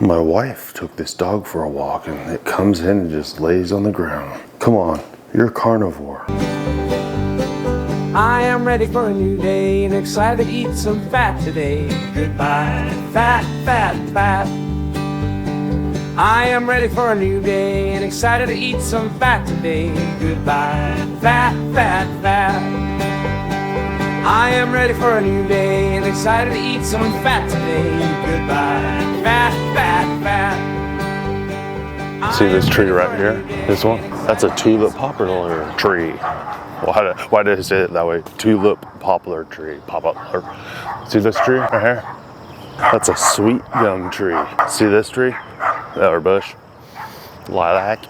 My wife took this dog for a walk and it comes in and just lays on the ground. Come on, you're a carnivore. I am ready for a new day and excited to eat some fat today. Goodbye, fat, fat, fat. I am ready for a new day and excited to eat some fat today. Goodbye, fat, fat, fat. I am ready for a new day and excited to eat some fat today. Goodbye, fat, fat, fat. See this tree right here? This one? That's a tulip poplar tree. Why did I say it that way? Tulip poplar tree. Poplar. See this tree right here? That's a sweet gum tree. See this tree? Or bush? Lilac.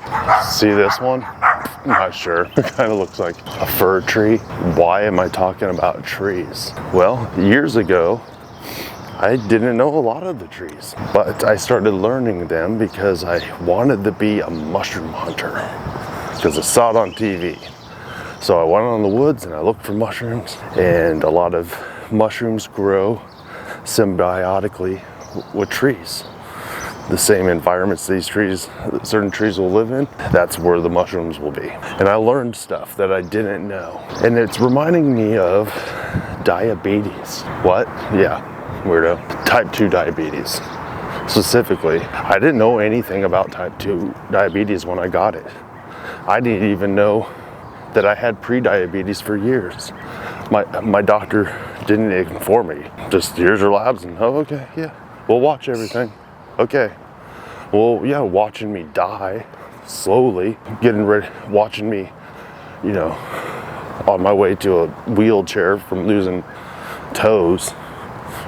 See this one? Not sure. It kind of looks like a fir tree. Why am I talking about trees? Well, years ago, I didn't know a lot of the trees, but I started learning them because I wanted to be a mushroom hunter because I saw it on TV. So I went on the woods and I looked for mushrooms, and a lot of mushrooms grow symbiotically with trees. The same environments these trees, certain trees will live in, that's where the mushrooms will be. And I learned stuff that I didn't know. And it's reminding me of diabetes. What? Yeah, weirdo. Type 2 diabetes. Specifically, I didn't know anything about type 2 diabetes when I got it. I didn't even know that I had pre-diabetes for years. My doctor didn't inform me. Just, here's your labs, and oh, okay, yeah, we'll watch everything. Okay. Well, yeah, watching me die slowly, getting ready, watching me, you know, on my way to a wheelchair from losing toes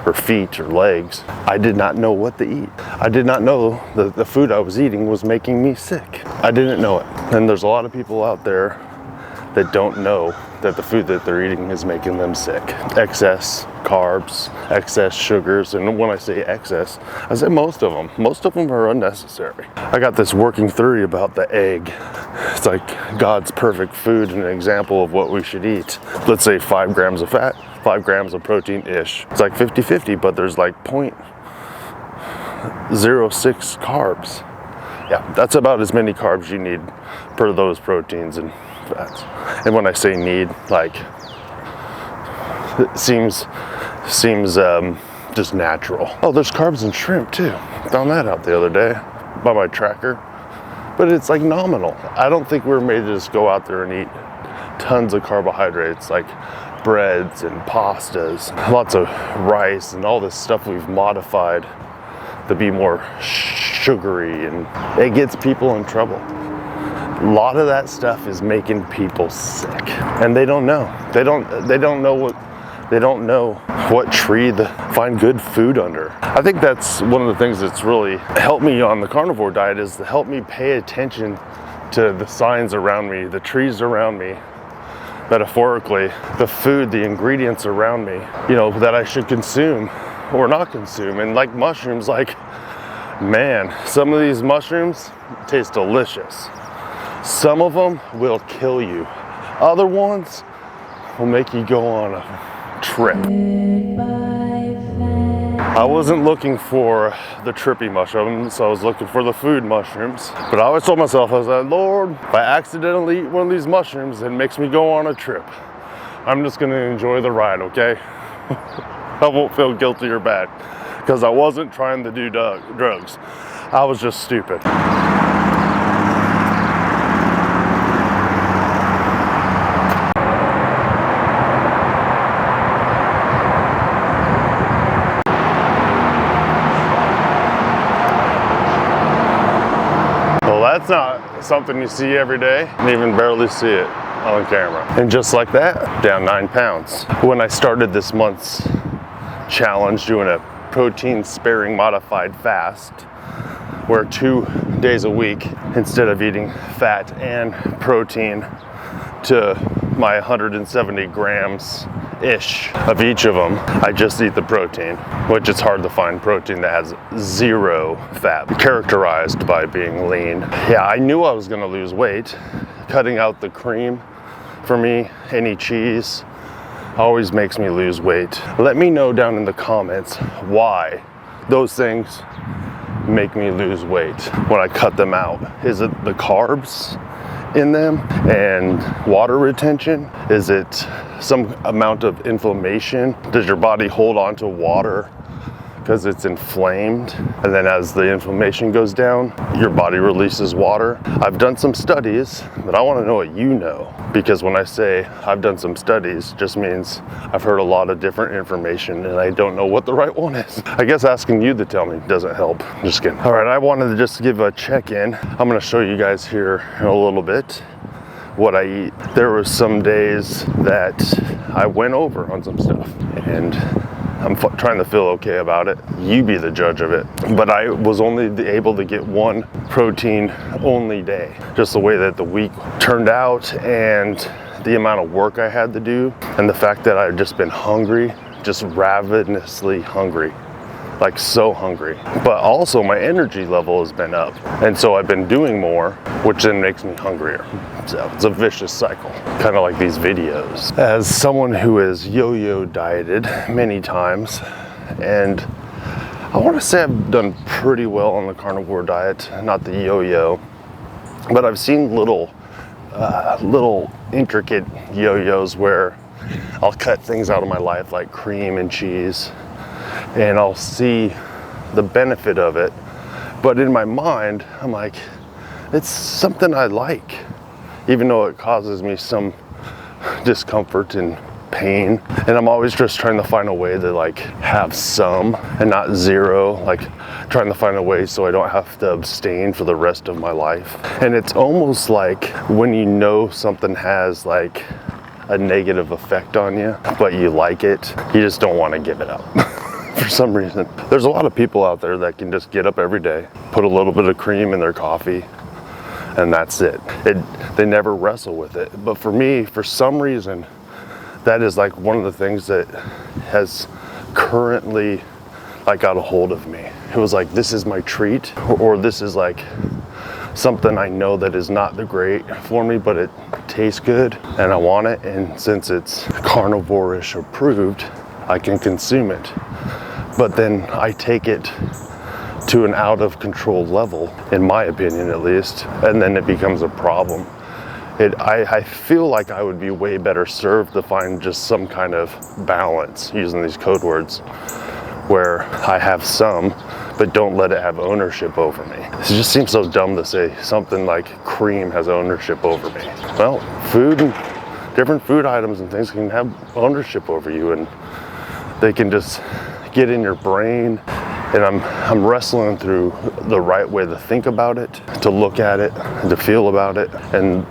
or feet or legs. I did not know what to eat. I did not know that the food I was eating was making me sick. I didn't know it. And there's a lot of people out there that don't know that the food that they're eating is making them sick. Excess carbs, excess sugars, and when I say excess, I say most of them. Most of them are unnecessary. I got this working theory about the egg. It's like God's perfect food and an example of what we should eat. Let's say 5 grams of fat, 5 grams of protein-ish. It's like 50-50, but there's like 0.06 carbs. Yeah, that's about as many carbs you need per those proteins and fats. And when I say need, like, it seems just natural. Oh, there's carbs in shrimp too. Found that out the other day by my tracker. But it's like nominal. I don't think we're made to just go out there and eat tons of carbohydrates like breads and pastas, lots of rice and all this stuff we've modified to be more sugary, and it gets people in trouble. A lot of that stuff is making people sick, and they don't know. They don't know what tree to find good food under. I think that's one of the things that's really helped me on the carnivore diet, is to help me pay attention to the signs around me, the trees around me, metaphorically, the food, the ingredients around me, you know, that I should consume or not consume. And like mushrooms, like, man, some of these mushrooms taste delicious. Some of them will kill you. Other ones will make you go on a trip. I wasn't looking for the trippy mushrooms, I was looking for the food mushrooms. But I always told myself, I was like, Lord, if I accidentally eat one of these mushrooms, it makes me go on a trip. I'm just gonna enjoy the ride, okay? I won't feel guilty or bad, because I wasn't trying to do drugs. I was just stupid. That's not something you see every day, and even barely see it on camera. And just like that, down 9 pounds. When I started this month's challenge, doing a protein sparing modified fast, where 2 days a week, instead of eating fat and protein to my 170 grams ish of each of them, I just eat the protein, which it's hard to find protein that has 0 fat, characterized by being lean. Yeah, I knew I was gonna lose weight. Cutting out the cream for me, any cheese, always makes me lose weight. Let me know down in the comments why those things make me lose weight when I cut them out? Is it the carbs in them and water retention? Is it some amount of inflammation? Does your body hold on to water because it's inflamed, and then as the inflammation goes down, your body releases water? I've done some studies, but I want to know what you know, because when I say I've done some studies, just means I've heard a lot of different information and I don't know what the right one is. I guess asking you to tell me doesn't help. Just kidding. All right, I wanted to just give a check-in. I'm going to show you guys here in a little bit what I eat. There were some days that I went over on some stuff, and I'm trying to feel okay about it. You be the judge of it. But I was only able to get one protein only day. Just the way that the week turned out and the amount of work I had to do, and the fact that I've just been hungry, just ravenously hungry. Like so hungry. But also my energy level has been up. And so I've been doing more, which then makes me hungrier. So it's a vicious cycle, kind of like these videos. As someone who has yo-yo dieted many times, and I want to say I've done pretty well on the carnivore diet, not the yo-yo, but I've seen little intricate yo-yos where I'll cut things out of my life like cream and cheese, and I'll see the benefit of it. But in my mind, I'm like, it's something I like, even though it causes me some discomfort and pain. And I'm always just trying to find a way to like have some and not zero, like trying to find a way so I don't have to abstain for the rest of my life. And it's almost like when you know something has like a negative effect on you, but you like it, you just don't want to give it up. For some reason. There's a lot of people out there that can just get up every day, put a little bit of cream in their coffee, and that's it. They never wrestle with it. But for me, for some reason, that is like one of the things that has currently like got a hold of me. It was like, this is my treat, or this is like something I know that is not the great for me, but it tastes good and I want it. And since it's carnivore-ish approved, I can consume it. But then I take it to an out of control level, in my opinion at least, and then it becomes a problem. I feel like I would be way better served to find just some kind of balance, using these code words, where I have some, but don't let it have ownership over me. It just seems so dumb to say something like cream has ownership over me. Well, food and different food items and things can have ownership over you, and they can just get in your brain. And I'm wrestling through the right way to think about it, to look at it, to feel about it, and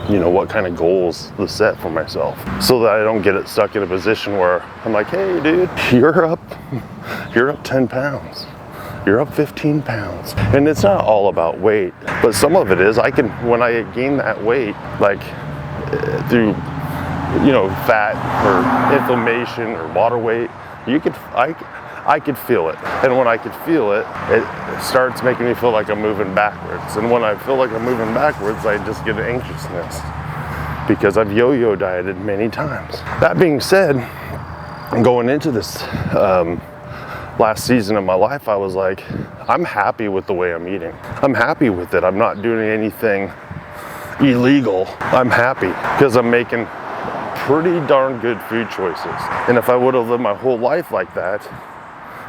you know, what kind of goals to set for myself, so that I don't get it stuck in a position where I'm like, hey dude, you're up 10 pounds. You're up 15 pounds. And it's not all about weight, but some of it is. When I gain that weight, like through, you know, fat or inflammation or water weight, I could feel it. And when I could feel it, it starts making me feel like I'm moving backwards. And when I feel like I'm moving backwards, I just get anxiousness, because I've yo-yo dieted many times. That being said, going into this last season of my life, I was like, I'm happy with the way I'm eating. I'm happy with it. I'm not doing anything illegal. I'm happy because I'm making pretty darn good food choices. And if I would have lived my whole life like that,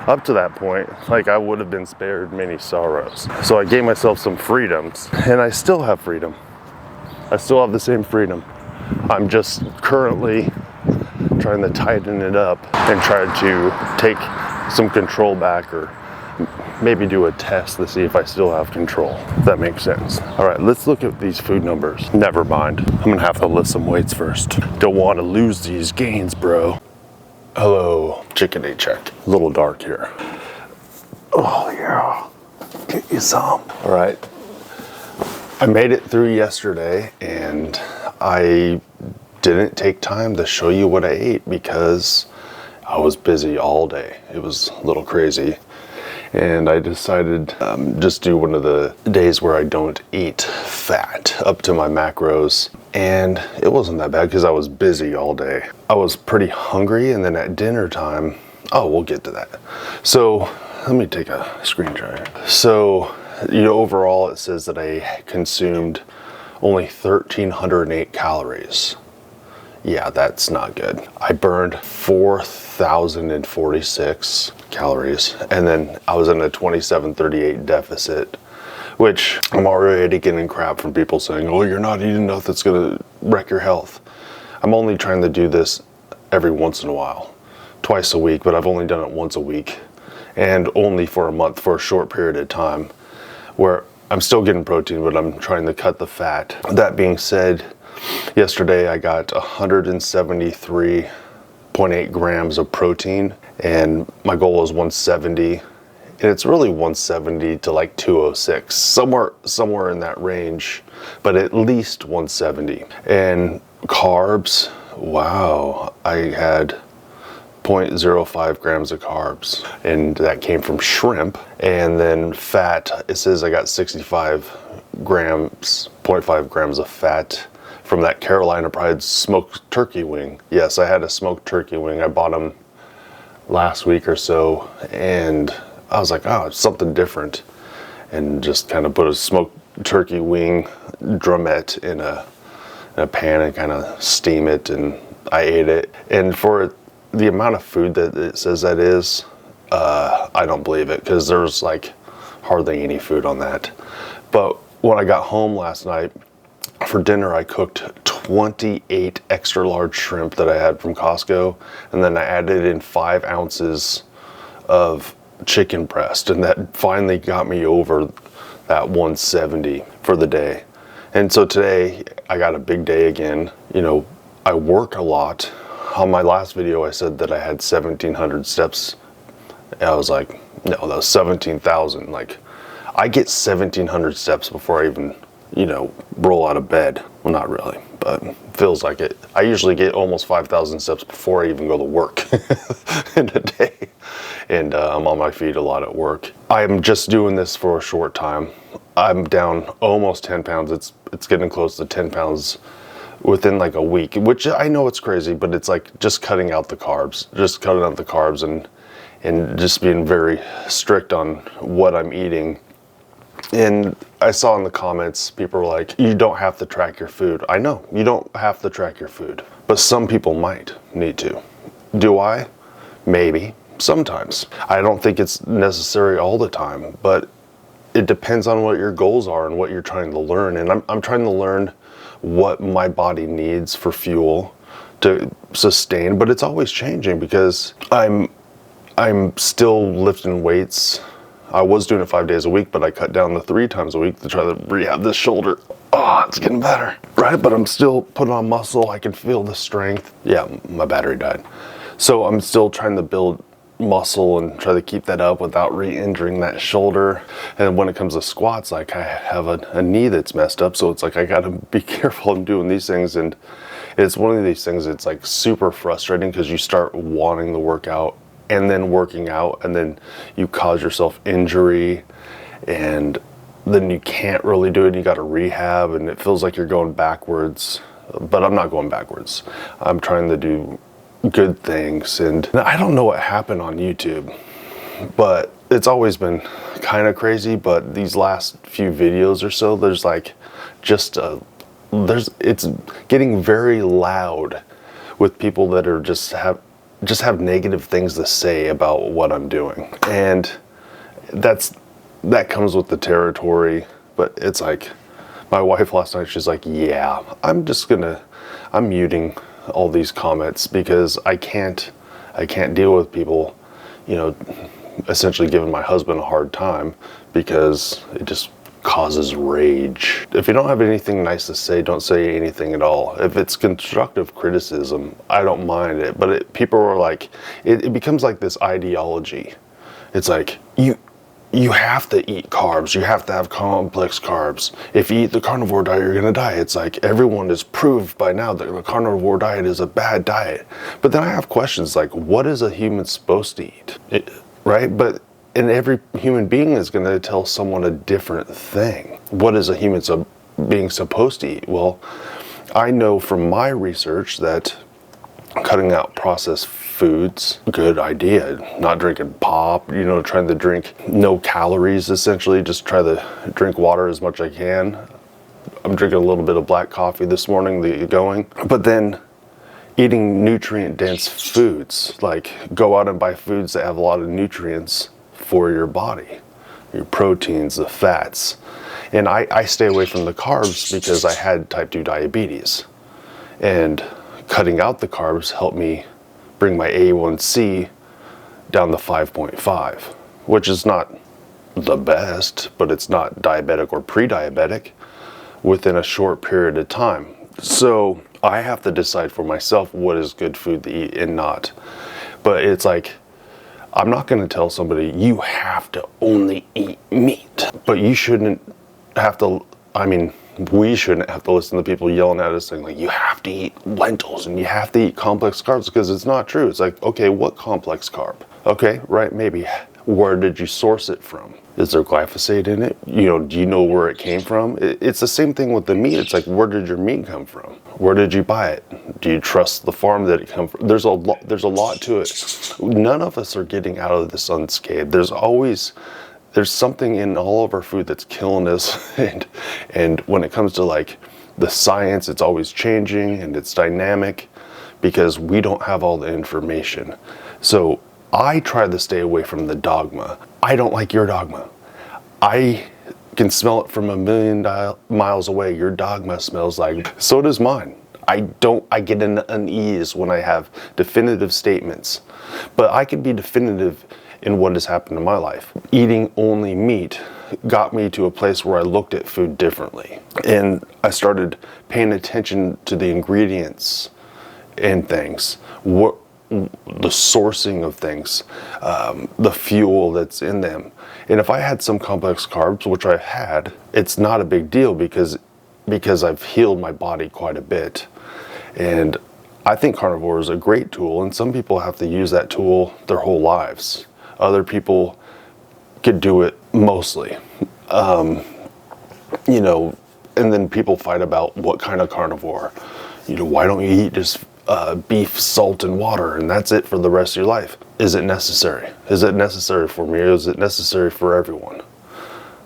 up to that point, like, I would have been spared many sorrows. So I gave myself some freedoms, and I still have freedom. I still have the same freedom. I'm just currently trying to tighten it up and try to take some control back, or maybe do a test to see if I still have control, if that makes sense. All right, let's look at these food numbers. Never mind, I'm gonna have to lift some weights first. Don't want to lose these gains, bro. Hello, chickadee check. A little dark here. Oh yeah, get you some. All right, I made it through yesterday, and I didn't take time to show you what I ate because I was busy all day. It was a little crazy. And I decided just do one of the days where I don't eat fat up to my macros. And it wasn't that bad because I was busy all day. I was pretty hungry, and then at dinner time, oh, we'll get to that. So let me take a screenshot. So, overall it says that I consumed only 1,308 calories. Yeah, that's not good. I burned 4,046 calories, and then I was in a 2738 deficit, which I'm already getting crap from people saying, oh, you're not eating enough, that's gonna wreck your health. I'm only trying to do this every once in a while, twice a week, but I've only done it once a week, and only for a month, for a short period of time, where I'm still getting protein, but I'm trying to cut the fat. That being said, yesterday I got 173.8 grams of protein, and my goal is 170, and it's really 170 to like 206, somewhere in that range, but at least 170. And carbs, wow, I had 0.05 grams of carbs, and that came from shrimp. And then fat, it says I got 65 grams, 0.5 grams of fat from that Carolina Pride smoked turkey wing. Yes, I had a smoked turkey wing. I bought them last week or so, and I was like, oh, it's something different, and just kind of put a smoked turkey wing drumette in a pan and kind of steam it, and I ate it. And for the amount of food that it says that is, I don't believe it, because there was like hardly any food on that. But when I got home last night, for dinner I cooked 28 extra large shrimp that I had from Costco, and then I added in 5 ounces of chicken breast, and that finally got me over that 170 for the day. And so today I got a big day again. I work a lot. On my last video I said that I had 1,700 steps. I was like, no, that was 17,000. Like, I get 1,700 steps before I even, roll out of bed. Well, not really, but feels like it. I usually get almost 5,000 steps before I even go to work in a day. And I'm on my feet a lot at work. I'm just doing this for a short time. I'm down almost 10 pounds. It's getting close to 10 pounds within like a week, which I know it's crazy, but it's like just cutting out the carbs, and just being very strict on what I'm eating. And I saw in the comments, people were like, you don't have to track your food. I know, you don't have to track your food, but some people might need to. Do I? Maybe, sometimes. I don't think it's necessary all the time, but it depends on what your goals are and what you're trying to learn. And I'm trying to learn what my body needs for fuel to sustain, but it's always changing, because I'm still lifting weights. I was doing it 5 days a week, but I cut down to 3 times a week to try to rehab this shoulder. Oh, it's getting better, right? But I'm still putting on muscle. I can feel the strength. Yeah, my battery died. So I'm still trying to build muscle and try to keep that up without re-injuring that shoulder. And when it comes to squats, like, I have a knee that's messed up, so it's like I gotta be careful in doing these things. And it's one of these things that's like super frustrating, because you start wanting to work out and then working out, and then you cause yourself injury, and then you can't really do it. You got to rehab, and it feels like you're going backwards, but I'm not going backwards. I'm trying to do good things. And I don't know what happened on YouTube, but it's always been kind of crazy. But these last few videos or so, there's like it's getting very loud with people that are just have negative things to say about what I'm doing. And that comes with the territory. But it's like, my wife last night, she's like, yeah, I'm muting all these comments, because I can't deal with people, essentially giving my husband a hard time, because it just causes rage. If you don't have anything nice to say, don't say anything at all. If it's constructive criticism, I don't mind it. But people are like, it becomes like this ideology. It's like, you have to eat carbs. You have to have complex carbs. If you eat the carnivore diet, you're gonna die. It's like, everyone has proved by now that the carnivore diet is a bad diet. But then I have questions like, what is a human supposed to eat? Right? But and every human being is going to tell someone a different thing. What is a human being supposed to eat? Well, I know from my research that Cutting out processed foods, good idea. Not drinking pop, trying to drink no calories essentially, just try to drink water as much as I can. I'm drinking a little bit of black coffee this morning to get going. But then eating nutrient dense foods, like go out and buy foods that have a lot of nutrients for your body, your proteins, the fats. And I stay away from the carbs because I had type 2 diabetes. And cutting out the carbs helped me bring my A1C down to 5.5, which is not the best, but it's not diabetic or pre-diabetic within a short period of time. So I have to decide for myself what is good food to eat and not. But it's like, I'm not going to tell somebody you have to only eat meat, but you shouldn't have to, we shouldn't have to listen to people yelling at us saying like, you have to eat lentils and you have to eat complex carbs, because it's not true. It's like, okay, what complex carb? Okay, right, maybe. Where did you source it from? Is there glyphosate in it? Do you know where it came from? It's the same thing with the meat. It's like, where did your meat come from? Where did you buy it? Do you trust the farm that it come from? There's a lot to it. None of us are getting out of this unscathed. There's something in all of our food that's killing us. And when it comes to like the science, it's always changing and it's dynamic because we don't have all the information. So I try to stay away from the dogma. I don't like your dogma. I can smell it from a million miles away. Your dogma smells like, so does mine. I get an unease when I have definitive statements, but I can be definitive in what has happened in my life. Eating only meat got me to a place where I looked at food differently. And I started paying attention to the ingredients and things, the sourcing of things, the fuel that's in them. And if I had some complex carbs, which I had, it's not a big deal because I've healed my body quite a bit. And I think carnivore is a great tool, and some people have to use that tool their whole lives. Other people could do it mostly. And then people fight about what kind of carnivore. Why don't you eat just beef, salt, and water, and that's it for the rest of your life? Is it necessary? Is it necessary for me, or is it necessary for everyone?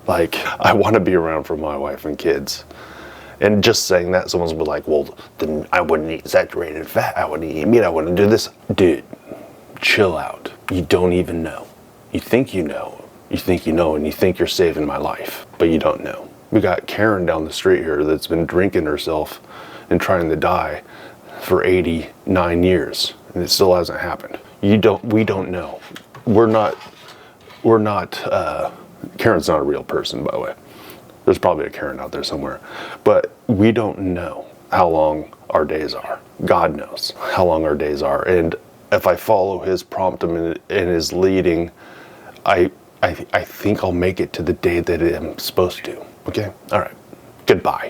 Like, I want to be around for my wife and kids. And just saying that, someone's gonna be like, well, then I wouldn't eat saturated fat, I wouldn't eat meat, I wouldn't do this. Dude, chill out. You don't even know. You think you know, and you think you're saving my life, but you don't know. We got Karen down the street here that's been drinking herself and trying to die for 89 years, and it still hasn't happened. We don't know. Karen's not a real person, by the way. There's probably a Karen out there somewhere, but we don't know how long our days are. God knows how long our days are, and if I follow his prompt and his leading, I think I'll make it to the day that I'm supposed to. Okay? All right. Goodbye.